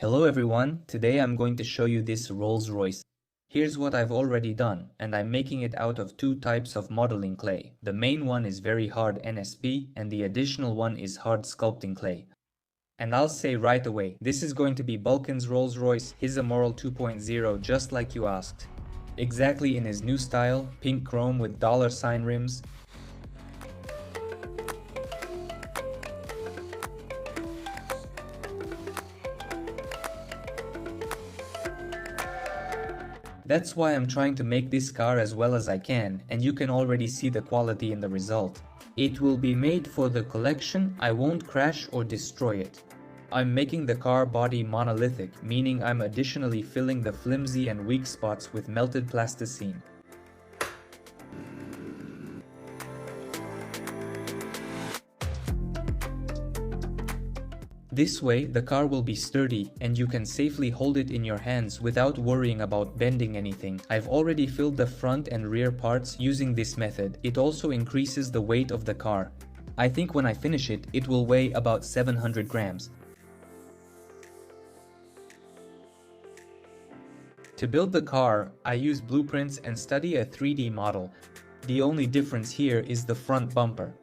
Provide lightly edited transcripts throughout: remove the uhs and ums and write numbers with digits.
Hello everyone, today I'm going to show you this Rolls-Royce. Here's what I've already done, and I'm making it out of two types of modeling clay. The main one is very hard NSP, and the additional one is hard sculpting clay. And I'll say right away, this is going to be Bulkin's Rolls-Royce, his Immoral 2.0, just like you asked. Exactly in his new style, pink chrome with $sign rims. That's why I'm trying to make this car as well as I can, and you can already see the quality in the result. It will be made for the collection, I won't crash or destroy it. I'm making the car body monolithic, meaning I'm additionally filling the flimsy and weak spots with melted plasticine. This way, the car will be sturdy, and you can safely hold it in your hands without worrying about bending anything. I've already filled the front and rear parts using this method. It also increases the weight of the car. I think when I finish it, it will weigh about 700 grams. To build the car, I use blueprints and study a 3D model. The only difference here is the front bumper.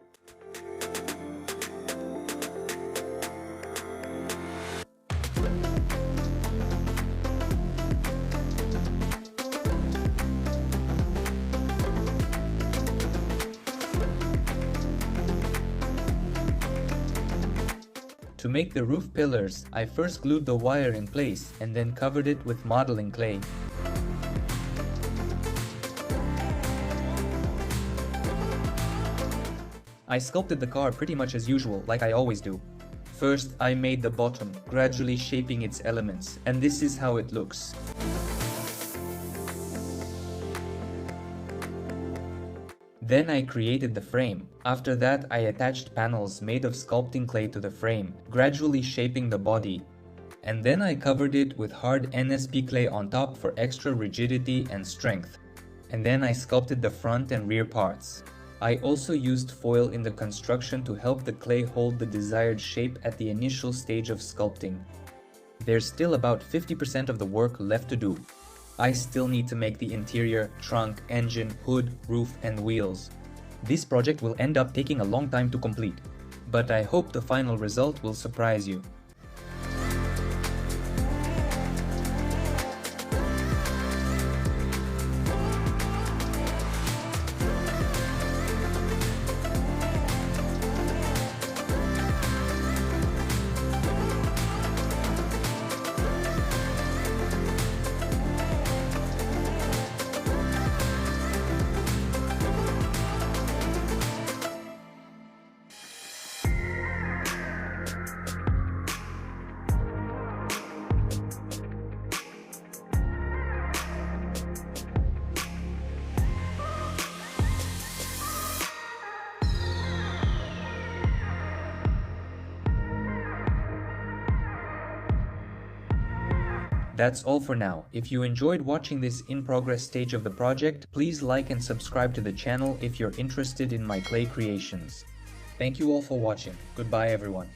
To make the roof pillars, I first glued the wire in place and then covered it with modeling clay. I sculpted the car pretty much as usual, like I always do. First, I made the bottom, gradually shaping its elements, and this is how it looks. Then I created the frame. After that, I attached panels made of sculpting clay to the frame, gradually shaping the body. And then I covered it with hard NSP clay on top for extra rigidity and strength. And then I sculpted the front and rear parts. I also used foil in the construction to help the clay hold the desired shape at the initial stage of sculpting. There's still about 50% of the work left to do. I still need to make the interior, trunk, engine, hood, roof, and wheels. This project will end up taking a long time to complete, but I hope the final result will surprise you. That's all for now. If you enjoyed watching this in-progress stage of the project, please like and subscribe to the channel if you're interested in my clay creations. Thank you all for watching. Goodbye everyone.